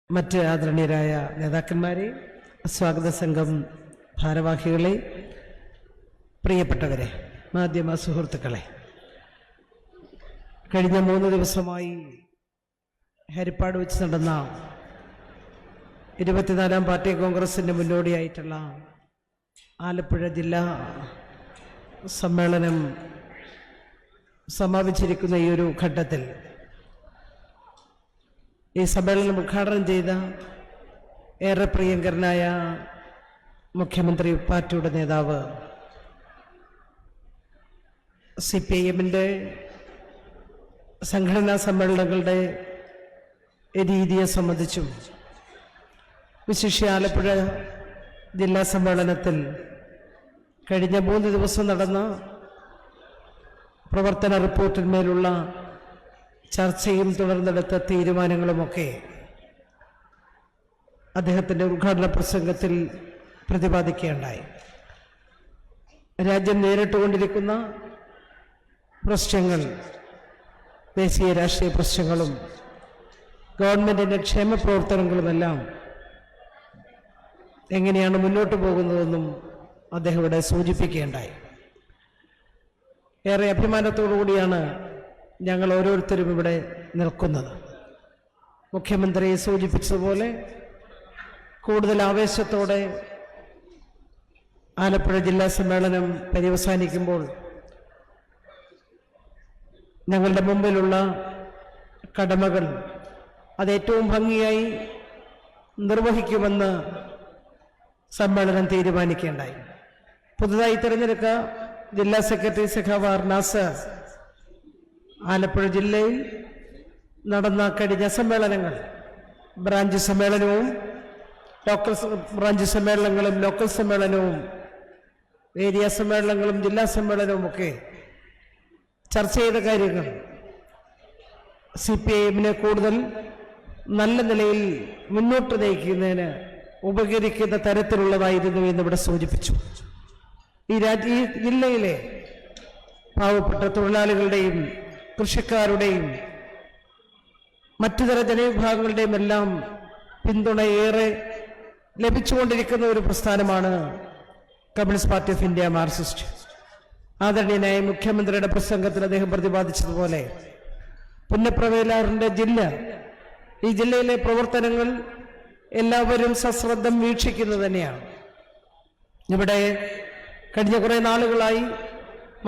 മറ്റ് ആദരണീയരായ നേതാക്കന്മാരെ, സ്വാഗത സംഘം ഭാരവാഹികളെ, പ്രിയപ്പെട്ടവരെ, മാധ്യമ സുഹൃത്തുക്കളെ, കഴിഞ്ഞ 3 ദിവസമായി ഹരിപ്പാട് വെച്ച് നടന്ന 24ാം പാർട്ടി കോൺഗ്രസിൻ്റെ മുന്നോടിയായിട്ടുള്ള ആലപ്പുഴ ജില്ലാ സമ്മേളനം സമാപിച്ചിരിക്കുന്ന ഈ ഒരു ഘട്ടത്തിൽ ഈ സമ്മേളനം ഉദ്ഘാടനം ചെയ്ത ഏറെ പ്രിയങ്കരനായ മുഖ്യമന്ത്രി, പാർട്ടിയുടെ നേതാവ്, CPIM-ൻ്റെ സംഘടനാ സമ്മേളനങ്ങളുടെ രീതിയെ സംബന്ധിച്ചും വിശിഷ്യ ആലപ്പുഴ ജില്ലാ സമ്മേളനത്തിൽ കഴിഞ്ഞ 3 ദിവസം നടന്ന പ്രവർത്തന റിപ്പോർട്ടിന്മേലുള്ള ചർച്ചയും തുടർന്നെടുത്ത തീരുമാനങ്ങളുമൊക്കെ അദ്ദേഹത്തിൻ്റെ ഉദ്ഘാടന പ്രസംഗത്തിൽ പ്രതിപാദിക്കുകയുണ്ടായി. രാജ്യം നേരിട്ടുകൊണ്ടിരിക്കുന്ന പ്രശ്നങ്ങൾ, ദേശീയ രാഷ്ട്രീയ പ്രശ്നങ്ങളും ഗവൺമെൻറ്റിൻ്റെ ക്ഷേമ പ്രവർത്തനങ്ങളുമെല്ലാം എങ്ങനെയാണ് മുന്നോട്ട് പോകുന്നതെന്നും അദ്ദേഹം ഇവിടെ സൂചിപ്പിക്കുകയുണ്ടായി. ഏറെ അഭിമാനത്തോടു കൂടിയാണ് ഞങ്ങൾ ഓരോരുത്തരും ഇവിടെ നിൽക്കുന്നത്. മുഖ്യമന്ത്രി സൂചിപ്പിച്ചതുപോലെ കൂടുതൽ ആവേശത്തോടെ ആലപ്പുഴ ജില്ലാ സമ്മേളനം പര്യവസാനിക്കുമ്പോൾ ഞങ്ങളുടെ മുമ്പിലുള്ള കടമകൾ അത് ഏറ്റവും ഭംഗിയായി നിർവഹിക്കുമെന്ന് സമ്മേളനം തീരുമാനിക്കുകയുണ്ടായി. പുതുതായി തിരഞ്ഞെടുക്ക ജില്ലാ സെക്രട്ടറി സഖാവ് ആർ നാസർ ആലപ്പുഴ ജില്ലയിൽ നടന്ന കഴിഞ്ഞ സമ്മേളനങ്ങൾ, ബ്രാഞ്ച് സമ്മേളനവും ബ്രാഞ്ച് സമ്മേളനങ്ങളും ലോക്കൽ സമ്മേളനവും ഏരിയ സമ്മേളനങ്ങളും ജില്ലാ സമ്മേളനവും ഒക്കെ ചർച്ച ചെയ്ത കാര്യങ്ങൾ CPIM-നെ കൂടുതൽ നല്ല നിലയിൽ മുന്നോട്ട് നയിക്കുന്നതിന് ഉപകരിക്കുന്ന തരത്തിലുള്ളതായിരുന്നു എന്നിവിടെ സൂചിപ്പിച്ചു. ഈ ജില്ലയിലെ പാവപ്പെട്ട തൊഴിലാളികളുടെയും കൃഷിക്കാരുടെയും മറ്റുതര ജനവിഭാഗങ്ങളുടെയും എല്ലാം പിന്തുണയേറെ ലഭിച്ചുകൊണ്ടിരിക്കുന്ന ഒരു പ്രസ്ഥാനമാണ് communist party of India, Marxist. ആദരണീയനായ മുഖ്യമന്ത്രിയുടെ പ്രസംഗത്തിൽ അദ്ദേഹം പ്രതിപാദിച്ചതുപോലെ പുന്നപ്രവേലാറിൻ്റെ ജില്ല, ഈ ജില്ലയിലെ പ്രവർത്തനങ്ങൾ എല്ലാവരും സശ്രദ്ധം വീക്ഷിക്കുന്നത് തന്നെയാണ്. ഇവിടെ കഴിഞ്ഞ കുറേ നാളുകളായി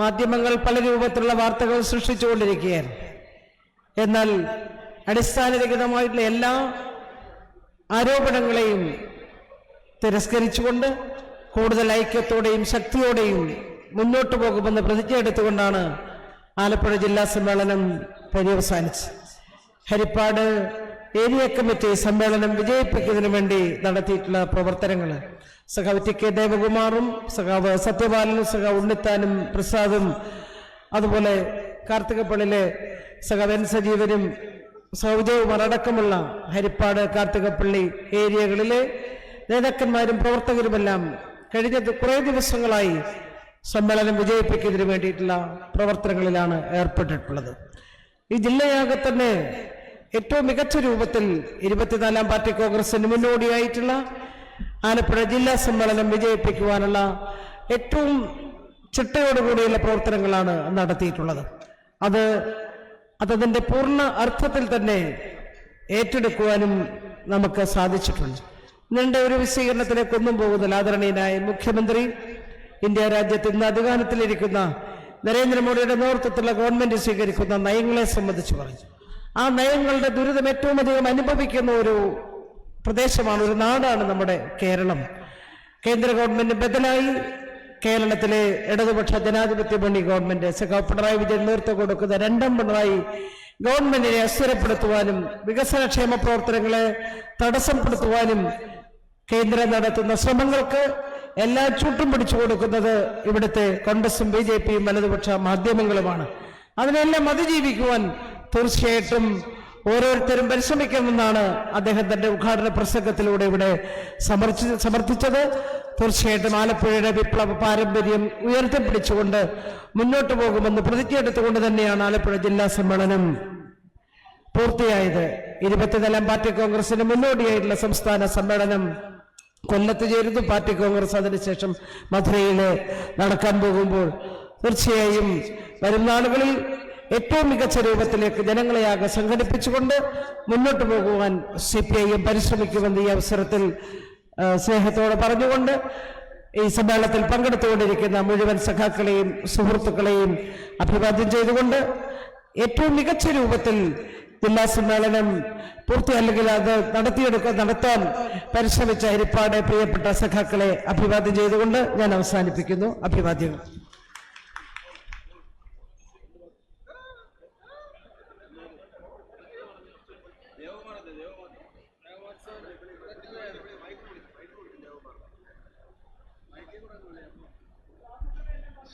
മാധ്യമങ്ങൾ പല രൂപത്തിലുള്ള വാർത്തകൾ സൃഷ്ടിച്ചുകൊണ്ടിരിക്കുകയാണ്. എന്നാൽ അടിസ്ഥാനരഹിതമായിട്ടുള്ള എല്ലാ ആരോപണങ്ങളെയും തിരസ്കരിച്ചുകൊണ്ട് കൂടുതൽ ഐക്യത്തോടെയും ശക്തിയോടെയും മുന്നോട്ട് പോകുമെന്ന് പ്രതിജ്ഞ എടുത്തുകൊണ്ടാണ് ആലപ്പുഴ ജില്ലാ സമ്മേളനം പര്യവസാനിച്ചത്. ഹരിപ്പാട് ഏരിയ കമ്മിറ്റി സമ്മേളനം വിജയിപ്പിക്കുന്നതിന് വേണ്ടി നടത്തിയിട്ടുള്ള പ്രവർത്തനങ്ങൾ സഖാവ് TK ദേവകുമാറും സഖാവ് സത്യപാലനും സഖാവ് ഉണ്ണിത്താനും പ്രസാദും അതുപോലെ കാർത്തികപ്പള്ളിയിലെ സഖാവ് N സജീവനും സൗജവുമാർ അടക്കമുള്ള ഹരിപ്പാട് കാർത്തികപ്പള്ളി ഏരിയകളിലെ നേതാക്കന്മാരും പ്രവർത്തകരുമെല്ലാം കഴിഞ്ഞ കുറേ ദിവസങ്ങളായി സമ്മേളനം വിജയിപ്പിക്കുന്നതിന് വേണ്ടിയിട്ടുള്ള പ്രവർത്തനങ്ങളിലാണ് ഏർപ്പെട്ടിട്ടുള്ളത്. ഈ ജില്ലയാകെ തന്നെ ഏറ്റവും മികച്ച രൂപത്തിൽ 24ാം പാർട്ടി കോൺഗ്രസിന് മുന്നോടിയായിട്ടുള്ള ആലപ്പുഴ ജില്ലാ സമ്മേളനം വിജയിപ്പിക്കുവാനുള്ള ഏറ്റവും ചിട്ടയോടുകൂടിയുള്ള പ്രവർത്തനങ്ങളാണ് നടത്തിയിട്ടുള്ളത്. അതിൻ്റെ പൂർണ്ണ അർത്ഥത്തിൽ തന്നെ ഏറ്റെടുക്കുവാനും നമുക്ക് സാധിച്ചിട്ടുണ്ട്. നീണ്ട ഒരു വിശദീകരണത്തിലേക്കൊന്നും പോകുന്നില്ല. ആദരണീയനായ മുഖ്യമന്ത്രി, ഇന്ത്യ രാജ്യത്ത് ഇന്ന് അധികാരത്തിലിരിക്കുന്ന നരേന്ദ്രമോദിയുടെ നേതൃത്വത്തിലുള്ള ഗവൺമെന്റ് സ്വീകരിക്കുന്ന നയങ്ങളെ സംബന്ധിച്ച് പറഞ്ഞു. ആ നയങ്ങളുടെ ദുരിതം ഏറ്റവും അധികം അനുഭവിക്കുന്ന ഒരു പ്രദേശമാണ്, ഒരു നാടാണ് നമ്മുടെ കേരളം. കേന്ദ്ര ഗവൺമെന്റ് ബദലായി കേരളത്തിലെ ഇടതുപക്ഷ ജനാധിപത്യ മുന്നണി ഗവൺമെന്റ് സഖാവ് പിണറായി വിജയൻ നേതൃത്വം കൊടുക്കുന്ന 2ാം പിണറായി ഗവൺമെന്റിനെ അസ്ഥിരപ്പെടുത്തുവാനും വികസനക്ഷേമ പ്രവർത്തനങ്ങളെ തടസ്സപ്പെടുത്തുവാനും കേന്ദ്രം നടത്തുന്ന ശ്രമങ്ങൾക്ക് എല്ലാ ചൂട്ടും പിടിച്ചു കൊടുക്കുന്നത് ഇവിടുത്തെ കോൺഗ്രസും BJP-യും വലതുപക്ഷ മാധ്യമങ്ങളുമാണ്. അതിനെല്ലാം അതിജീവിക്കുവാൻ തീർച്ചയായിട്ടും ഓരോരുത്തരും പരിശ്രമിക്കണമെന്നാണ് അദ്ദേഹം തന്റെ ഉദ്ഘാടന പ്രസംഗത്തിലൂടെ ഇവിടെ സമർത്ഥിച്ചത്. തീർച്ചയായിട്ടും ആലപ്പുഴയുടെ വിപ്ലവ പാരമ്പര്യം ഉയർത്തിപ്പിടിച്ചുകൊണ്ട് മുന്നോട്ട് പോകുമെന്ന് പ്രതിജ്ഞ എടുത്തുകൊണ്ട് തന്നെയാണ് ആലപ്പുഴ ജില്ലാ സമ്മേളനം പൂർത്തിയായത്. 24ാം പാർട്ടി കോൺഗ്രസിന് മുന്നോടിയായിട്ടുള്ള സംസ്ഥാന സമ്മേളനം കൊല്ലത്ത് ചേരുന്നു. പാർട്ടി കോൺഗ്രസ് അതിനുശേഷം മധുരയിൽ നടക്കാൻ പോകുമ്പോൾ തീർച്ചയായും വരും നാളുകളിൽ ഏറ്റവും മികച്ച രൂപത്തിലേക്ക് ജനങ്ങളെയാകെ സംഘടിപ്പിച്ചുകൊണ്ട് മുന്നോട്ട് പോകുവാൻ CPIM പരിശ്രമിക്കുമെന്ന് ഈ അവസരത്തിൽ സ്നേഹത്തോടെ പറഞ്ഞുകൊണ്ട് ഈ സമ്മേളനത്തിൽ പങ്കെടുത്തുകൊണ്ടിരിക്കുന്ന മുഴുവൻ സഖാക്കളെയും സുഹൃത്തുക്കളെയും അഭിവാദ്യം ചെയ്തുകൊണ്ട് ഏറ്റവും മികച്ച രൂപത്തിൽ ജില്ലാ സമ്മേളനം അല്ലെങ്കിൽ അത് നടത്താൻ പരിശ്രമിച്ച ഹരിപ്പാട് പ്രിയപ്പെട്ട സഖാക്കളെ അഭിവാദ്യം ചെയ്തുകൊണ്ട് ഞാൻ അവസാനിപ്പിക്കുന്നു. അഭിവാദ്യങ്ങൾ.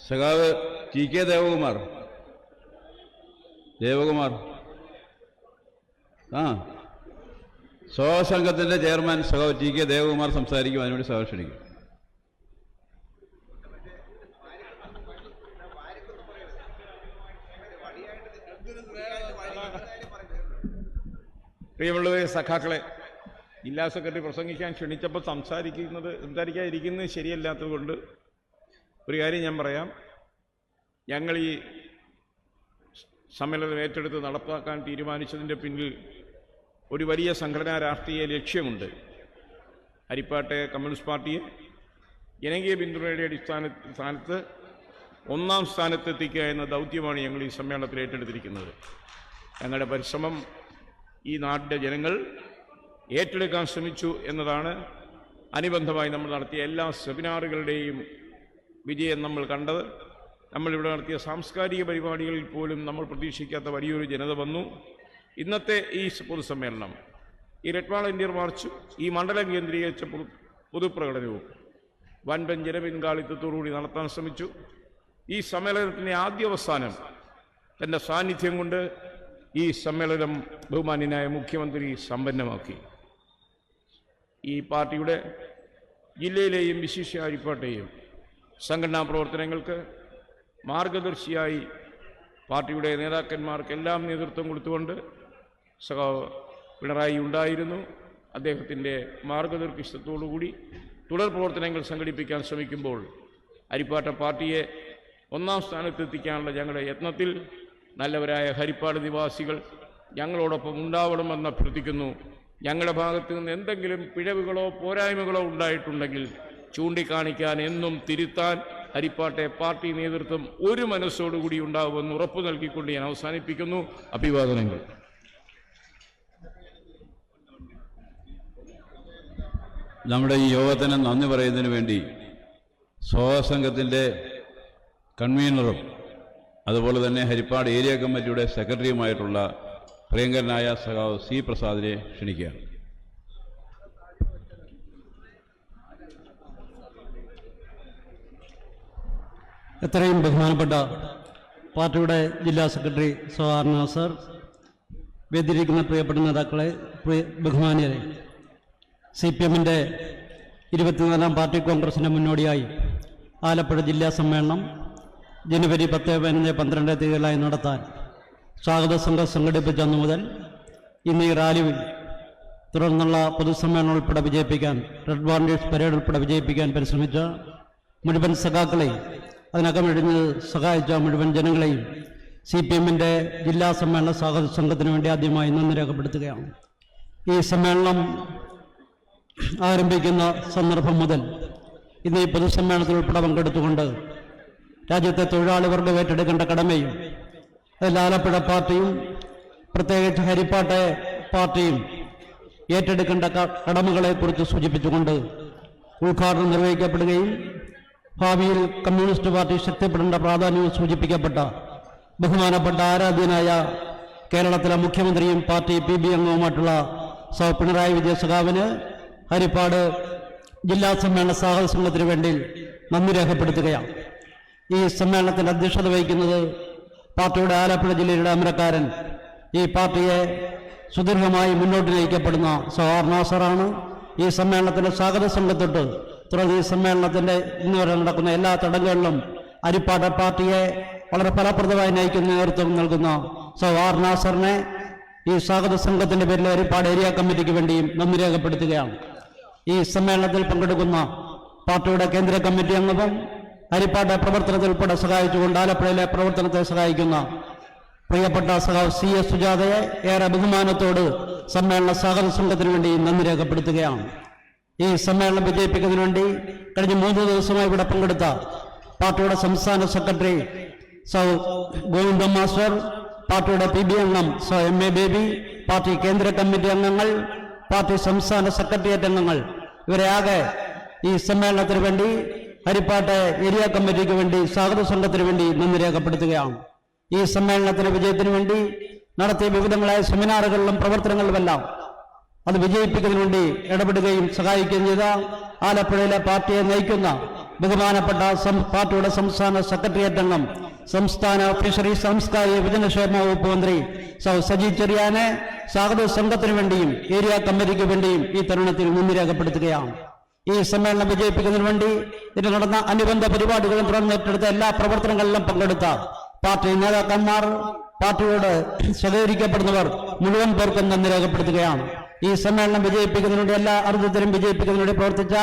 സഖാവ് TK ദേവകുമാർ സംഘത്തിന്റെ ചെയർമാൻ സഖാവ് TK ദേവകുമാർ സംസാരിക്കും. അതിനുവേണ്ടി സഭ ക്ഷണിക്കും. പ്രിയമുള്ളവരെ, സഖാക്കളെ, ജില്ലാ സെക്രട്ടറി പ്രസംഗിക്കാൻ ക്ഷണിച്ചപ്പോൾ സംസാരിക്കാതിരിക്കുന്നത് ശരിയല്ലാത്തത് കൊണ്ട് ഒരു കാര്യം ഞാൻ പറയാം. ഞങ്ങൾ ഈ സമ്മേളനം ഏറ്റെടുത്ത് നടപ്പാക്കാൻ തീരുമാനിച്ചതിൻ്റെ പിന്നിൽ ഒരു വലിയ സംഘടനാ രാഷ്ട്രീയ ലക്ഷ്യമുണ്ട്. ഹരിപ്പാട്ടെ കമ്മ്യൂണിസ്റ്റ് പാർട്ടിയെ ജനകീയ പിന്തുണയുടെ സ്ഥാനത്ത് ഒന്നാം സ്ഥാനത്തെത്തിക്കുക എന്ന ദൗത്യമാണ് ഞങ്ങൾ ഈ സമ്മേളനത്തിൽ ഏറ്റെടുത്തിരിക്കുന്നത്. ഞങ്ങളുടെ പരിശ്രമം ഈ നാട്ടിലെ ജനങ്ങൾ ഏറ്റെടുക്കാൻ ശ്രമിച്ചു എന്നതാണ് അനുബന്ധമായി നമ്മൾ നടത്തിയ എല്ലാ സെമിനാറുകളുടെയും വിജയം നമ്മൾ കണ്ടത്. നമ്മളിവിടെ നടത്തിയ സാംസ്കാരിക പരിപാടികളിൽ പോലും നമ്മൾ പ്രതീക്ഷിക്കാത്ത വലിയൊരു ജനത വന്നു. ഇന്നത്തെ ഈ പൊതുസമ്മേളനം, ഈ റെഡ് വാൾ ഇന്ത്യ മാർച്ചും ഈ മണ്ഡലം കേന്ദ്രീകരിച്ച പൊതുപ്രകടനവും വൻപൻ ജനപിൻകാളിത്തത്തോടുകൂടി നടത്താൻ ശ്രമിച്ചു. ഈ സമ്മേളനത്തിൻ്റെ ആദ്യാവസാനം തൻ്റെ സാന്നിധ്യം കൊണ്ട് ഈ സമ്മേളനം ബഹുമാന്യനായ മുഖ്യമന്ത്രി സമ്പന്നമാക്കി. ഈ പാർട്ടിയുടെ ജില്ലയിലെയും വിശിഷ്യ ഹരിപ്പാട്ടെയും സംഘടനാ പ്രവർത്തനങ്ങൾക്ക് മാർഗദർശിയായി പാർട്ടിയുടെ നേതാക്കന്മാർക്കെല്ലാം നേതൃത്വം കൊടുത്തുകൊണ്ട് സഖാവ് പിണറായി ഉണ്ടായിരുന്നു. അദ്ദേഹത്തിൻ്റെ മാർഗനിർദ്ദേശത്തോടുകൂടി തുടർ പ്രവർത്തനങ്ങൾ സംഘടിപ്പിക്കാൻ ശ്രമിക്കുമ്പോൾ ഹരിപ്പാട്ട പാർട്ടിയെ ഒന്നാം സ്ഥാനത്തെത്തിക്കാനുള്ള ഞങ്ങളുടെ യത്നത്തിൽ നല്ലവരായ ഹരിപ്പാട് നിവാസികൾ ഞങ്ങളോടൊപ്പം ഉണ്ടാവണമെന്ന് അഭ്യർത്ഥിക്കുന്നു. ഞങ്ങളുടെ ഭാഗത്ത് നിന്ന് എന്തെങ്കിലും പിഴവുകളോ പോരായ്മകളോ ഉണ്ടായിട്ടുണ്ടെങ്കിൽ ചൂണ്ടിക്കാണിക്കാൻ, എന്നും തിരുത്താൻ ഹരിപ്പാട്ടെ പാർട്ടി നേതൃത്വം ഒരു മനസ്സോടുകൂടി ഉണ്ടാവുമെന്ന് ഉറപ്പു നൽകിക്കൊണ്ട് ഞാൻ അവസാനിപ്പിക്കുന്നു. അഭിവാദനങ്ങൾ. നമ്മുടെ ഈ യോഗത്തിന് നന്ദി പറയുന്നതിന് വേണ്ടി സംഘത്തിൻ്റെ കൺവീനറും അതുപോലെ തന്നെ ഹരിപ്പാട് ഏരിയ കമ്മിറ്റിയുടെ സെക്രട്ടറിയുമായിട്ടുള്ള പ്രിയങ്കരനായ സഖാവ് C. പ്രസാദിനെ ക്ഷണിക്കുകയാണ്. എത്രയും ബഹുമാനപ്പെട്ട പാർട്ടിയുടെ ജില്ലാ സെക്രട്ടറി സഖാവ് നാസർ, വേദിയിരിക്കുന്ന പ്രിയപ്പെട്ട നേതാക്കളെ, ബഹുമാന്യരെ, CPM-ന്റെ 24ാം പാർട്ടി കോൺഗ്രസിൻ്റെ മുന്നോടിയായി ആലപ്പുഴ ജില്ലാ സമ്മേളനം ജനുവരി 10, 15, 12 തീയതികളായി നടത്താൻ സ്വാഗത സംഘം സംഘടിപ്പിച്ച അന്നു മുതൽ ഇന്ന് ഈ റാലിയിൽ തുടർന്നുള്ള പൊതുസമ്മേളനം ഉൾപ്പെടെ വിജയിപ്പിക്കാൻ, റെഡ് വാളണ്ടിയേഴ്സ് പരേഡ് ഉൾപ്പെടെ വിജയിപ്പിക്കാൻ പരിശ്രമിച്ച മുഴുവൻ സഖാക്കളെയും അതിനകമിഴിഞ്ഞ് സഹായിച്ച മുഴുവൻ ജനങ്ങളെയും CPM-ന്റെ ജില്ലാ സമ്മേളന സ്വാഗത സംഘത്തിന് വേണ്ടി ആദ്യമായി നന്ദി രേഖപ്പെടുത്തുകയാണ്. ഈ സമ്മേളനം ആരംഭിക്കുന്ന സന്ദർഭം മുതൽ ഇന്ന് ഈ പൊതുസമ്മേളനത്തിൽ ഉൾപ്പെടെ പങ്കെടുത്തുകൊണ്ട് രാജ്യത്തെ തൊഴിലാളി വർഗം ഏറ്റെടുക്കേണ്ട കടമയും അതിൽ ആലപ്പുഴ പാർട്ടിയും പ്രത്യേകിച്ച് ഹരിപ്പാട്ടെ പാർട്ടിയും ഏറ്റെടുക്കേണ്ട കടമകളെക്കുറിച്ച് സൂചിപ്പിച്ചുകൊണ്ട് ഉദ്ഘാടനം നിർവഹിക്കപ്പെടുകയും ഭാവിയിൽ കമ്മ്യൂണിസ്റ്റ് പാർട്ടി ശക്തിപ്പെടേണ്ട പ്രാധാന്യവും സൂചിപ്പിക്കപ്പെട്ട ബഹുമാനപ്പെട്ട ആരാധ്യനായ കേരളത്തിലെ മുഖ്യമന്ത്രിയും പാർട്ടി PB അംഗവുമായിട്ടുള്ള പിണറായി വിജയൻ സഖാവിന് ഹരിപ്പാട് ജില്ലാ സമ്മേളന സ്വാഗത സംഘത്തിന് വേണ്ടി നന്ദി രേഖപ്പെടുത്തുകയാണ്. ഈ സമ്മേളനത്തിൽ അധ്യക്ഷത വഹിക്കുന്നത് പാർട്ടിയുടെ ആലപ്പുഴ ജില്ലയുടെ അമരക്കാരൻ, ഈ പാർട്ടിയെ സുദീർഘമായി മുന്നോട്ട് നയിക്കപ്പെടുന്ന സഖാവ് നാസറാണ്. ഈ സമ്മേളനത്തിൻ്റെ സ്വാഗത സംഘത്തൊട്ട് തുടർന്ന് ഈ സമ്മേളനത്തിൻ്റെ ഇന്ന് വരെ നടക്കുന്ന എല്ലാ ചടങ്ങുകളിലും ഹരിപ്പാട് പാർട്ടിയെ വളരെ ഫലപ്രദമായി നയിക്കുന്ന നേതൃത്വം നൽകുന്ന സഖാവ് നാസറിനെ ഈ സ്വാഗത സംഘത്തിന്റെ പേരിൽ ഹരിപ്പാട് ഏരിയ കമ്മിറ്റിക്ക് വേണ്ടിയും നന്ദി രേഖപ്പെടുത്തുകയാണ്. ഈ സമ്മേളനത്തിൽ പങ്കെടുക്കുന്ന പാർട്ടിയുടെ കേന്ദ്ര കമ്മിറ്റി അംഗവും ഹരിപ്പാട് പ്രവർത്തനത്തിൽ ഉൾപ്പെടെ സഹായിച്ചുകൊണ്ട് ആലപ്പുഴയിലെ പ്രവർത്തനത്തെ സഹായിക്കുന്ന പ്രിയപ്പെട്ട സഖാവ് CS സുജാതയെ ഏറെ ബഹുമാനത്തോട് സമ്മേളന സ്വാഗത സംഘത്തിന് വേണ്ടി നന്ദി രേഖപ്പെടുത്തുകയാണ്. ഈ സമ്മേളനം വിജയിപ്പിക്കുന്നതിന് വേണ്ടി കഴിഞ്ഞ 3 ദിവസമായി ഇവിടെ പങ്കെടുത്ത പാർട്ടിയുടെ സംസ്ഥാന സെക്രട്ടറി സൗ ഗോവിന്ദ മാസ്റ്റർ, പാർട്ടിയുടെ PB അംഗം സൗ MA ബേബി, പാർട്ടി കേന്ദ്ര കമ്മിറ്റി അംഗങ്ങൾ, പാർട്ടി സംസ്ഥാന സെക്രട്ടേറിയറ്റ് അംഗങ്ങൾ, ഇവരെ ആകെ ഈ സമ്മേളനത്തിന് വേണ്ടി ഹരിപ്പാട്ട് ഏരിയ കമ്മിറ്റിക്ക് വേണ്ടി സ്വാഗത സംഘത്തിന് വേണ്ടി നന്ദി രേഖപ്പെടുത്തുകയാണ്. ഈ സമ്മേളനത്തിന്റെ വിജയത്തിന് വേണ്ടി നടത്തിയ വിവിധങ്ങളായ സെമിനാറുകളിലും പ്രവർത്തനങ്ങളിലുമെല്ലാം അത് വിജയിപ്പിക്കുന്നതിന് വേണ്ടി ഇടപെടുകയും സഹായിക്കുകയും ചെയ്ത ആലപ്പുഴയിലെ പാർട്ടിയെ നയിക്കുന്ന ബഹുമാനപ്പെട്ട പാർട്ടിയുടെ സംസ്ഥാന സെക്രട്ടേറിയറ്റ് അംഗം, സംസ്ഥാന ഫിഷറീസ് സാംസ്കാരിക വിജനക്ഷേമ വകുപ്പ് മന്ത്രി സൗ സജി ചെറിയാനെ സ്വാഗത സംഘത്തിന് വേണ്ടിയും ഏരിയ കമ്മിറ്റിക്ക് വേണ്ടിയും ഈ തരുണത്തിൽ നന്ദി രേഖപ്പെടുത്തുകയാണ്. ഈ സമ്മേളനം വിജയിപ്പിക്കുന്നതിന് വേണ്ടി ഇതിൽ നടന്ന അനുബന്ധ പരിപാടികളും തുടർന്ന് ഏറ്റെടുത്ത എല്ലാ പ്രവർത്തനങ്ങളിലും പങ്കെടുത്ത പാർട്ടി നേതാക്കന്മാർ, പാർട്ടിയോട് സഹകരിക്കപ്പെടുന്നവർ മുഴുവൻ പേർക്കും നന്ദി രേഖപ്പെടുത്തുകയാണ്. ഈ സമ്മേളനം വിജയിപ്പിക്കുന്നതിന് വേണ്ടി എല്ലാ അർത്ഥത്തിലും വിജയിപ്പിക്കുന്നതിന് വേണ്ടി പ്രവർത്തിച്ച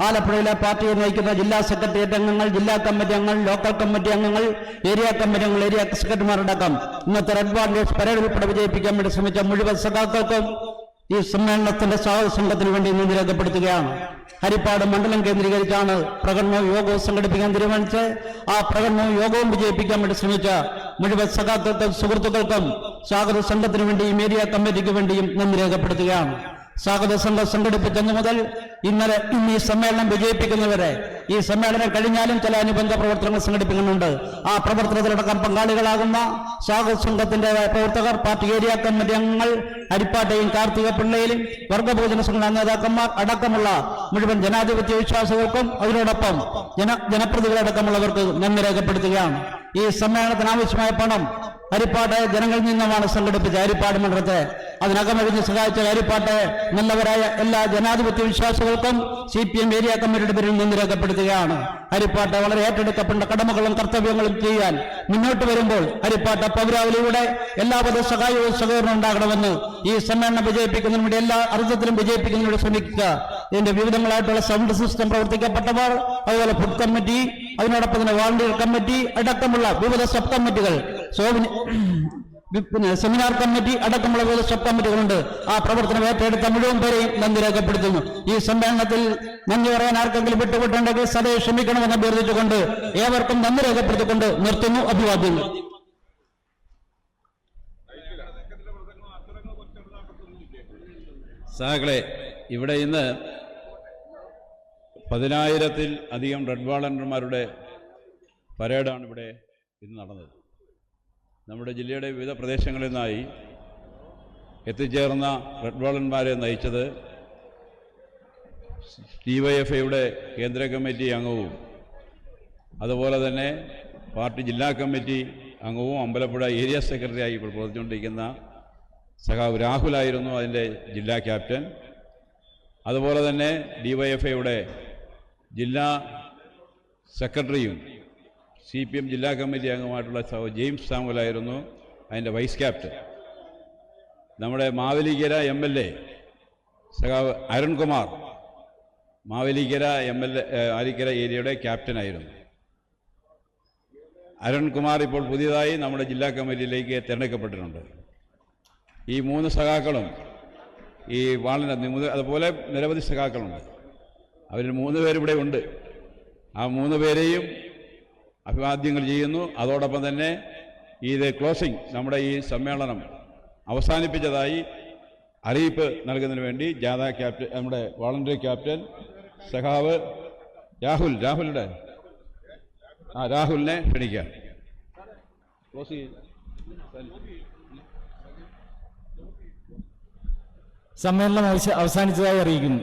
ആലപ്പുഴയിലെ പാർട്ടിയെ നയിക്കുന്ന ജില്ലാ സെക്രട്ടേറിയറ്റ് അംഗങ്ങൾ, ജില്ലാ കമ്മിറ്റി അംഗങ്ങൾ, ലോക്കൽ കമ്മിറ്റി അംഗങ്ങൾ, ഏരിയ കമ്മിറ്റി അംഗങ്ങൾ, ഏരിയ സെക്രട്ടറിമാരടക്കം ഇന്നത്തെ റെഡ് ബാൻഡേഴ്സ് പരേഡ് ഉൾപ്പെടെ വിജയിപ്പിക്കാൻ വേണ്ടി ശ്രമിച്ച മുഴുവൻ സഖാക്കൾക്കും ഈ സമ്മേളനത്തിന്റെ സ്വാഗത സംഘത്തിന് വേണ്ടി നന്ദി രേഖപ്പെടുത്തുകയാണ്. ഹരിപ്പാട് മണ്ഡലം കേന്ദ്രീകരിച്ചാണ് പ്രകടനവും യോഗവും സംഘടിപ്പിക്കാൻ തീരുമാനിച്ച് ആ പ്രകടനവും യോഗവും വിജയിപ്പിക്കാൻ വേണ്ടി ശ്രമിച്ച മുഴുവൻ സഖാക്കൾക്കും സുഹൃത്തുക്കൾക്കും സ്വാഗത സംഘത്തിന് വേണ്ടിയും ഏരിയ കമ്മിറ്റിക്ക് വേണ്ടിയും നന്ദി രേഖപ്പെടുത്തുകയാണ്. സ്വാഗത സംഘം സംഘടിപ്പിച്ചെന്നു മുതൽ ഇന്ന് ഈ സമ്മേളനം വിജയിപ്പിക്കുന്നവരെ, ഈ സമ്മേളനം കഴിഞ്ഞാലും ചില അനുബന്ധ പ്രവർത്തനങ്ങൾ സംഘടിപ്പിക്കുന്നുണ്ട്. ആ പ്രവർത്തനത്തിലടക്കം പങ്കാളികളാകുന്ന സ്വാഗത സംഘത്തിന്റെ പ്രവർത്തകർ, പാർട്ടി ഏരിയ കമ്മിറ്റി അംഗങ്ങൾ, ഹരിപ്പാട്ടെയും കാർത്തിക പിള്ളയിലും വർഗഭോജന സംഘടനാ നേതാക്കന്മാർ അടക്കമുള്ള മുഴുവൻ ജനാധിപത്യ വിശ്വാസികൾക്കും അതിനോടൊപ്പം ജനപ്രതിനിധികളടക്കമുള്ളവർക്ക് നന്ദി രേഖപ്പെടുത്തുകയാണ്. ഈ സമ്മേളനത്തിന് ആവശ്യമായ പണം ഹരിപ്പാട് ജനങ്ങളിൽ നിന്നുമാണ് സംഘടിപ്പിച്ച ഹരിപ്പാട് മണ്ഡലത്തെ അതിനകമഴിഞ്ഞ് സഹായിച്ച ഹരിപ്പാട്ടെ നല്ലവരായ എല്ലാ ജനാധിപത്യ വിശ്വാസികൾക്കും CPM ഏരിയ കമ്മിറ്റിയുടെ പേരിൽ നന്ദി രേഖപ്പെടുത്തുകയാണ്. ഹരിപ്പാട്ട് വളരെ ഏറ്റെടുക്കപ്പെട്ട കടമകളും കർത്തവ്യങ്ങളും ചെയ്യാൻ മുന്നോട്ട് വരുമ്പോൾ ഹരിപ്പാട്ട് പൗരാവലിയുടെ എല്ലാവിധ സഹായവും സഹകരണവും ഉണ്ടാകണമെന്ന് ഈ സമ്മേളനം വിജയിപ്പിക്കുന്നതിന് വേണ്ടി എല്ലാ അർത്ഥത്തിലും വിജയിപ്പിക്കുന്നതിന് വേണ്ടി ശ്രമിക്കുക. ഇതിന്റെ വിവിധങ്ങളായിട്ടുള്ള സൗണ്ട് സിസ്റ്റം പ്രവർത്തിക്കപ്പെട്ടവർ, അതുപോലെ ഫുഡ് കമ്മിറ്റി, അതിനോടൊപ്പം തന്നെ വോളണ്ടിയർ കമ്മിറ്റി അടക്കമുള്ള വിവിധ സബ് കമ്മിറ്റികൾ, സെമിനാർ കമ്മിറ്റി അടക്കമുള്ള വിവിധ സബ് കമ്മിറ്റികളുണ്ട്. ആ പ്രവർത്തനം ഏറ്റെടുത്ത മുഴുവൻ പേരെയും നന്ദി രേഖപ്പെടുത്തുന്നു. ഈ സമ്മേളനത്തിൽ നന്ദി പറയാൻ ആർക്കെങ്കിലും വിട്ടുവിട്ടുണ്ടെങ്കിൽ സദയം ക്ഷമിക്കണമെന്ന് അഭ്യർത്ഥിച്ചുകൊണ്ട് ഏവർക്കും നന്ദി രേഖപ്പെടുത്തിക്കൊണ്ട് നിർത്തുന്നു. അഭിവാദ്യങ്ങൾ. സഹാക്കളെ, ഇവിടെ ഇന്ന് 10,000-ൽ അധികം റെഡ് വാളണ്ടർമാരുടെ പരേഡാണ് ഇവിടെ ഇന്ന് നടന്നത്. നമ്മുടെ ജില്ലയുടെ വിവിധ പ്രദേശങ്ങളിൽ നിന്നായി എത്തിച്ചേർന്ന റെഡ് വാളന്മാരെ നയിച്ചത് DYFIയുടെ കേന്ദ്ര കമ്മിറ്റി അംഗവും അതുപോലെ തന്നെ പാർട്ടി ജില്ലാ കമ്മിറ്റി അംഗവും അമ്പലപ്പുഴ ഏരിയ സെക്രട്ടറിയായി ഇപ്പോൾ പ്രവർത്തിച്ചുകൊണ്ടിരിക്കുന്ന സഖാവ് രാഹുലായിരുന്നു അതിൻ്റെ ജില്ലാ ക്യാപ്റ്റൻ. അതുപോലെ തന്നെ DYFIയുടെ ജില്ലാ സെക്രട്ടറിയും CPM ജില്ലാ കമ്മിറ്റി അംഗമായിട്ടുള്ള ജെയിംസ് സാമുവലായിരുന്നു അതിൻ്റെ വൈസ് ക്യാപ്റ്റൻ. നമ്മുടെ മാവേലിക്കര MLA സഖാവ് അരുൺകുമാർ മാവേലിക്കര ആലിക്കര ഏരിയയുടെ ക്യാപ്റ്റനായിരുന്നു. അരുൺകുമാർ ഇപ്പോൾ പുതിയതായി നമ്മുടെ ജില്ലാ കമ്മിറ്റിയിലേക്ക് തിരഞ്ഞെടുക്കപ്പെട്ടിട്ടുണ്ട്. ഈ 3 സഖാക്കളും ഈ അതുപോലെ നിരവധി സഖാക്കളുണ്ട്. അവരിൽ 3 പേരിവിടെ ഉണ്ട്. ആ 3 പേരെയും അഭിവാദ്യങ്ങൾ ചെയ്യുന്നു. അതോടൊപ്പം തന്നെ ഇത് ക്ലോസിംഗ്, നമ്മുടെ ഈ സമ്മേളനം അവസാനിപ്പിച്ചതായി അറിയിപ്പ് നൽകുന്നതിന് വേണ്ടി ജാഥ ക്യാപ്റ്റൻ, നമ്മുടെ വോളണ്ടറി ക്യാപ്റ്റൻ സഖാവ് രാഹുലിനെ ക്ഷണിക്കാം. സമ്മേളനം അവസാനിച്ചതായി അറിയിക്കുന്നു.